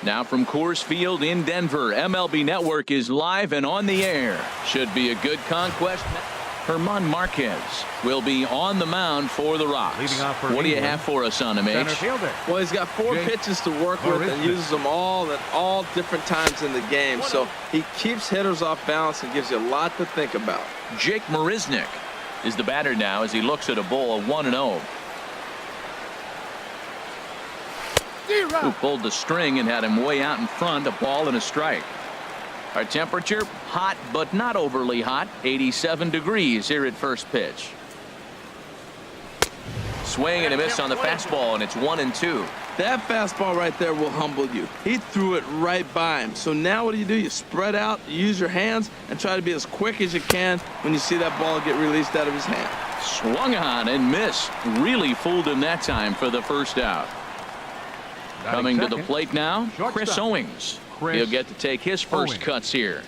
Now from Coors Field in Denver, MLB Network is live and on the air. Should be a good conquest. Herman Marquez will be on the mound for the Rocks. What do you have for us on him, H? Well, he's got 4 pitches to work with and uses them all at all different times in the game. So he keeps hitters off balance and gives you a lot to think about. Jake Marisnick is the batter now as he looks at a ball of 1-0. Who pulled the string and had him way out in front, a ball and a strike. Our temperature, hot but not overly hot, 87 degrees here at first pitch. Swing and a miss on the fastball, and it's 1-2. That fastball right there will humble you. He threw it right by him. So now what do? You spread out, use your hands, and try to be as quick as you can when you see that ball get released out of his hand. Swung on and missed. Really fooled him that time for the first out. Coming to the plate now, Chris Owings. He'll get to take his first cuts here.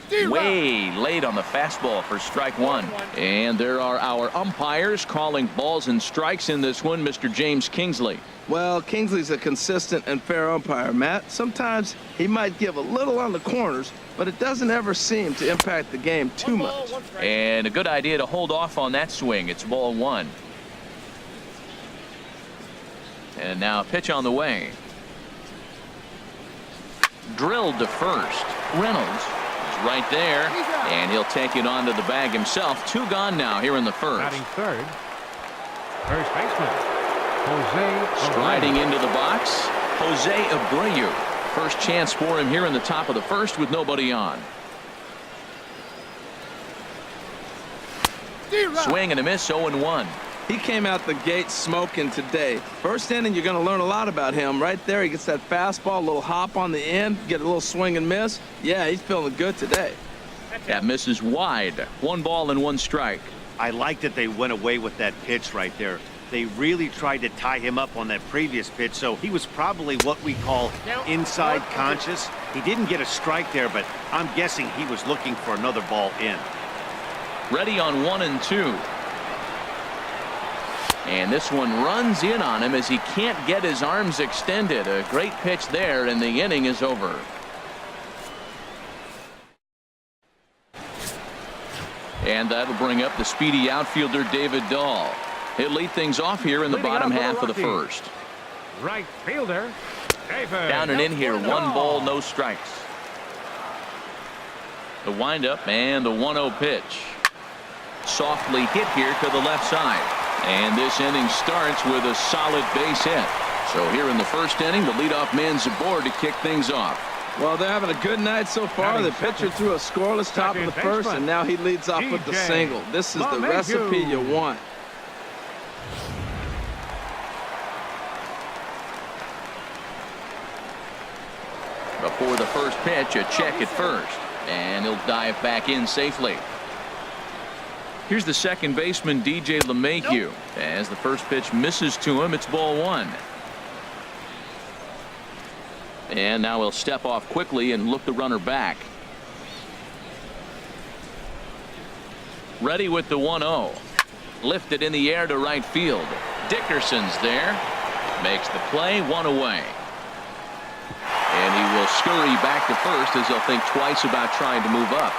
Way late on the fastball for strike one. And there are our umpires calling balls and strikes in this one, Mr. James Kingsley. Well, Kingsley's a consistent and fair umpire, Matt. Sometimes he might give a little on the corners, but it doesn't ever seem to impact the game too much. And a good idea to hold off on that swing. It's ball one. And now a pitch on the way. Drilled to first. Reynolds is right there, and he'll take it onto the bag himself. 2 gone now here in the first. Batting third, first baseman Jose. Striding into the box, Jose Abreu. First chance for him here in the top of the first with nobody on. Swing and a miss, 0-1. He came out the gate smoking today. First inning, you're going to learn a lot about him. Right there, he gets that fastball, a little hop on the end, get a little swing and miss. Yeah, he's feeling good today. That misses wide. 1 ball and 1 strike. I like that they went away with that pitch right there. They really tried to tie him up on that previous pitch, so he was probably what we call inside conscious. He didn't get a strike there, but I'm guessing he was looking for another ball in. Ready on 1-2. And this one runs in on him as he can't get his arms extended. A great pitch there, and the inning is over. And that'll bring up the speedy outfielder David Dahl. He'll lead things off here in the bottom half of the first. Right fielder David. Down and in here, 1 ball, no strikes. The windup and the 1-0 pitch. Softly hit here to the left side. And this inning starts with a solid base hit. So here in the first inning, the leadoff man's aboard to kick things off. Well, they're having a good night so far. The pitcher threw a scoreless top of the first, and now he leads off with the single. This is the recipe you want. Before the first pitch, a check at first. And he'll dive back in safely. Here's the second baseman, DJ LeMahieu. As the first pitch misses to him, it's ball 1. And now he'll step off quickly and look the runner back. Ready with the 1-0. Lifted in the air to right field. Dickerson's there. Makes the play, 1 away. And he will scurry back to first as he'll think twice about trying to move up.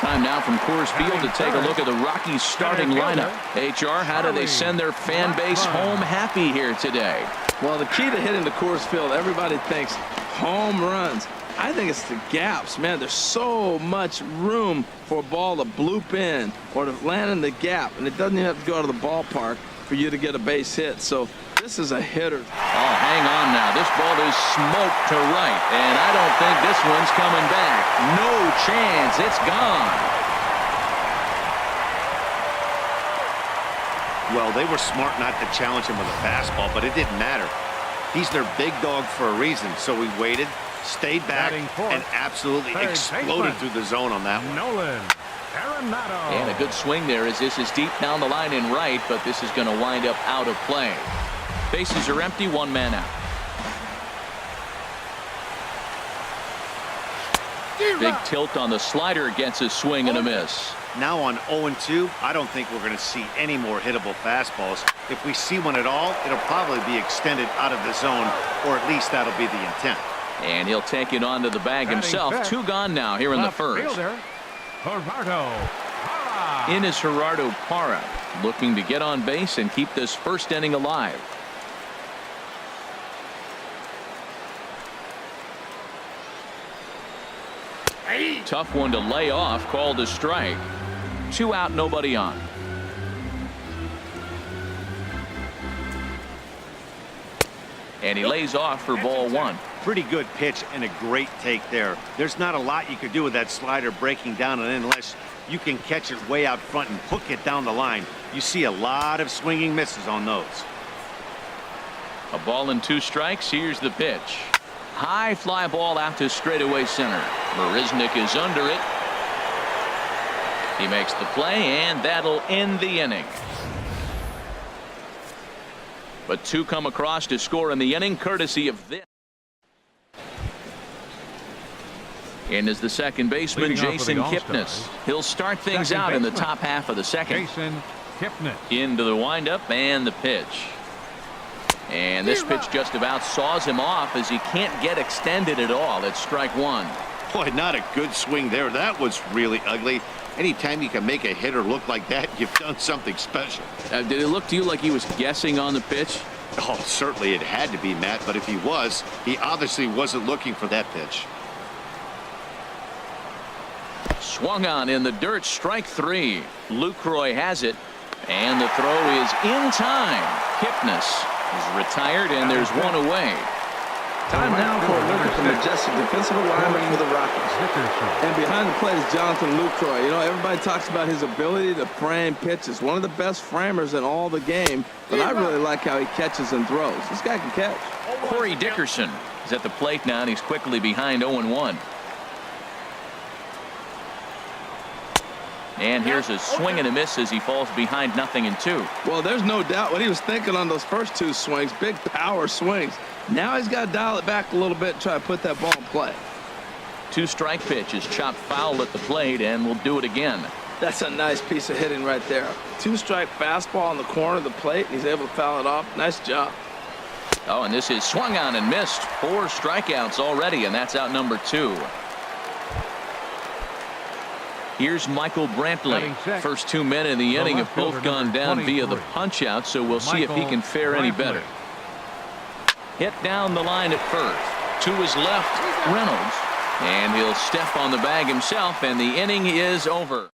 Time now from Coors Field to take a look at the Rockies starting lineup. HR, how do they send their fan base home happy here today? Well, the key to hitting the Coors Field, everybody thinks home runs. I think it's the gaps, man. There's so much room for a ball to bloop in or to land in the gap, and it doesn't even have to go out of the ballpark for you to get a base hit. So this is a hitter. Oh, hang on now. This ball is smoked to right, and I don't think this one's coming back. No chance. It's gone. Well, they were smart not to challenge him with a fastball, but it didn't matter. He's their big dog for a reason, so he waited, stayed back, and absolutely exploded through the zone on that one. Nolan Arenado. And a good swing there as this is deep down the line in right, but this is going to wind up out of play. Bases are empty, 1 man out. Big tilt on the slider, gets a swing and a miss. Now on 0-2, I don't think we're going to see any more hittable fastballs. If we see one at all, it'll probably be extended out of the zone, or at least that'll be the intent. And he'll take it onto the bag himself. 2 gone now here in the first. Fielder, Gerardo Parra. In is Gerardo Parra, looking to get on base and keep this first inning alive. Tough one to lay off, called a strike. 2 out, nobody on. And he lays off for ball 1. Pretty good pitch and a great take there. There's not a lot you could do with that slider breaking down, and unless you can catch it way out front and hook it down the line, you see a lot of swinging misses on those. A ball and 2 strikes. Here's the pitch. High fly ball out to straightaway center. Marisnik is under it. He makes the play, and that'll end the inning. But 2 come across to score in the inning, courtesy of this. In is the second baseman, Leading off Jason for the Kipnis. All-Stars. He'll start things Second out in the baseman, top half of the second. Jason Kipnis. Into the windup and the pitch. And this pitch just about saws him off as he can't get extended at all. It's strike 1. Boy, not a good swing there. That was really ugly. Anytime you can make a hitter look like that, you've done something special. Did it look to you like he was guessing on the pitch? Oh, certainly it had to be, Matt, but if he was, he obviously wasn't looking for that pitch. Swung on in the dirt, strike 3. Lucroy has it, and the throw is in time. Kipnis is retired, and there's 1 away. Time now for a look at the majestic defensive alignment for the Rockies. And behind the plate is Jonathan Lucroy. You know, everybody talks about his ability to frame pitches. One of the best framers in all the game, but I really like how he catches and throws. This guy can catch. Corey Dickerson is at the plate now, and he's quickly behind 0-1. And here's a swing and a miss as he falls behind 0-2. Well, there's no doubt what he was thinking on those first 2 swings. Big power swings. Now he's got to dial it back a little bit and try to put that ball in play. 2-strike pitch is chopped foul at the plate, and we'll do it again. That's a nice piece of hitting right there. 2-strike fastball on the corner of the plate, and he's able to foul it off. Nice job. Oh, and this is swung on and missed. 4 strikeouts already, and that's out number 2. Here's Michael Brantley. First 2 men in the inning have both gone down via the punch-out, so we'll see if he can fare any better. Hit down the line at first. To his left, Reynolds. And he'll step on the bag himself, and the inning is over.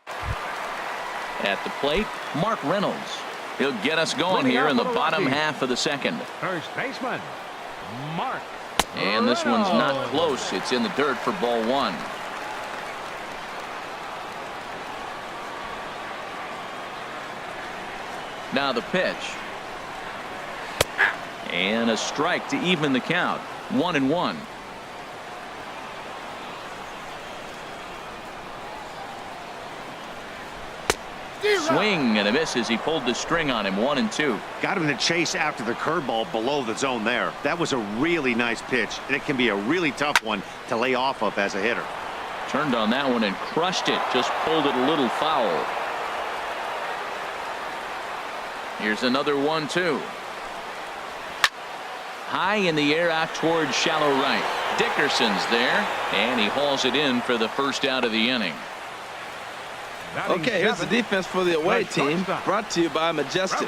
At the plate, Mark Reynolds. He'll get us going here in the bottom half of the second. First baseman, Mark. And this one's not close. It's in the dirt for ball 1. Now the pitch. And a strike to even the count. 1-1. Swing and a miss as he pulled the string on him. 1-2. Got him to chase after the curveball below the zone there. That was a really nice pitch, and it can be a really tough one to lay off of as a hitter. Turned on that one and crushed it. Just pulled it a little foul. Here's another 1-2. High in the air out towards shallow right. Dickerson's there, and he hauls it in for the first out of the inning. Okay, here's the defense for the away team, brought to you by Majestic.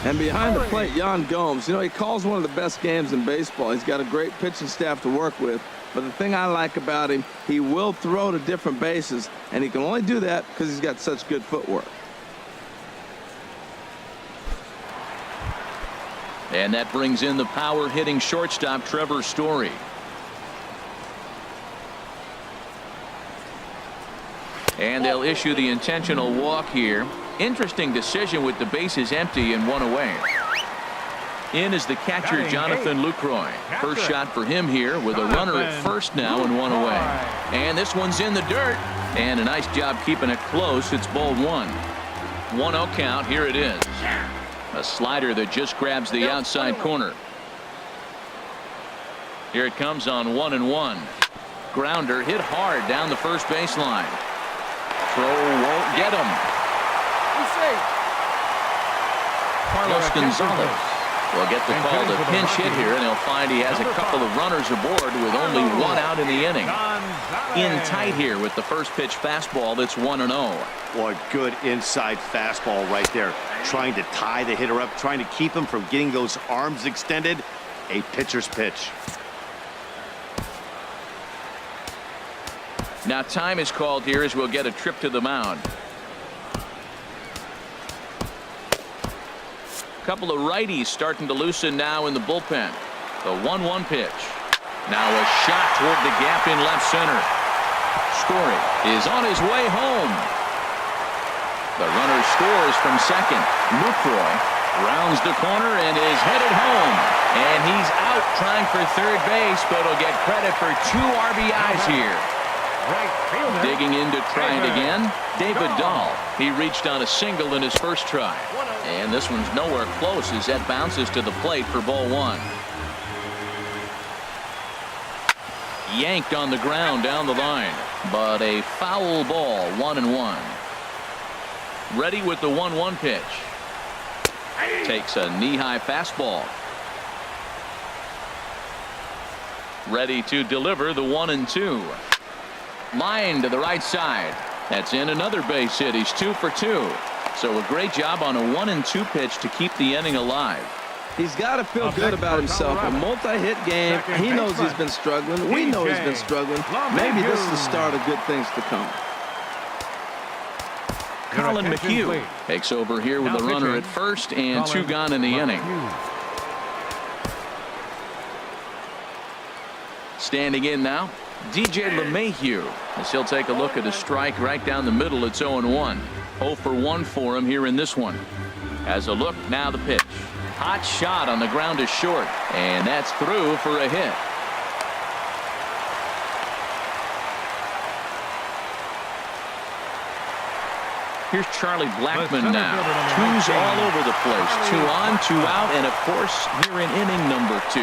And behind the plate, Yan Gomes. You know, he calls one of the best games in baseball. He's got a great pitching staff to work with. But the thing I like about him, he will throw to different bases, and he can only do that because he's got such good footwork. And that brings in the power-hitting shortstop, Trevor Story. And they'll issue the intentional walk here. Interesting decision with the bases empty and 1 away. In is the catcher, Jonathan Lucroy. First shot for him here with a runner at first now and 1 away. And this one's in the dirt. And a nice job keeping it close. It's ball 1. 1-0 count. Here it is. A slider that just grabs the outside corner. Here it comes on 1-1. Grounder hit hard down the first baseline. throw won't get him. Carlos Gonzalez will get the call to pinch hit here, and he'll find he has a couple of runners aboard with only one out in the inning. In tight here with the first pitch fastball that's 1-0. Boy, good inside fastball right there. Trying to tie the hitter up, trying to keep him from getting those arms extended. A pitcher's pitch. Now time is called here as we'll get a trip to the mound. Couple of righties starting to loosen now in the bullpen. The 1-1 pitch. Now a shot toward the gap in left center. Story is on his way home. The runner scores from second. Lucroy rounds the corner and is headed home. And he's out trying for third base, but he'll get credit for 2 RBIs here. Digging in to try it again, David Dahl. He reached on a single in his first try. And this one's nowhere close as that bounces to the plate for ball 1. Yanked on the ground down the line, but a foul ball, 1-1. Ready with the 1-1 pitch. Takes a knee-high fastball. Ready to deliver the 1-2. Line to the right side. That's in another base hit. He's 2 for 2. So a great job on a 1-2 pitch to keep the inning alive. He's got to feel good about himself. A multi-hit game. He knows he's been struggling. We know he's been struggling. Maybe this is the start of good things to come. Colin McHugh takes over here with a runner at first and 2 gone in the inning. Standing in now, DJ LeMahieu, as he'll take a look at a strike right down the middle. It's 0-1. 0 for 1 for him here in this one. As a look, now the pitch. Hot shot on the ground is short, and that's through for a hit. Here's Charlie Blackmon now. 2's all over the place. 2 on, 2 out, and of course, here in inning number 2.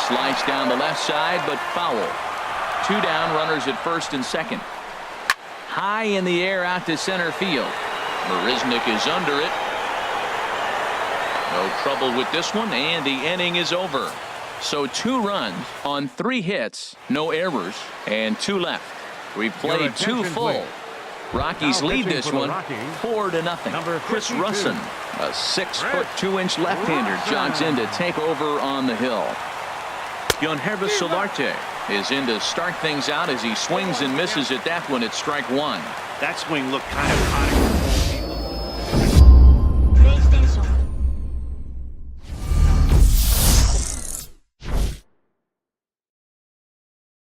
Slice down the left side, but foul. 2 down, runners at first and second. High in the air out to center field. Marisnick is under it. No trouble with this one, and the inning is over. So 2 runs on 3 hits, no errors, and 2 left. We've played 2 full. Rockies lead this one 4-0. Chris Russin, a 6'2" left-hander, jogs in to take over on the hill. Yonhervis Solarte is in to start things out as he swings and misses at that one at strike 1. That swing looked kind of hot.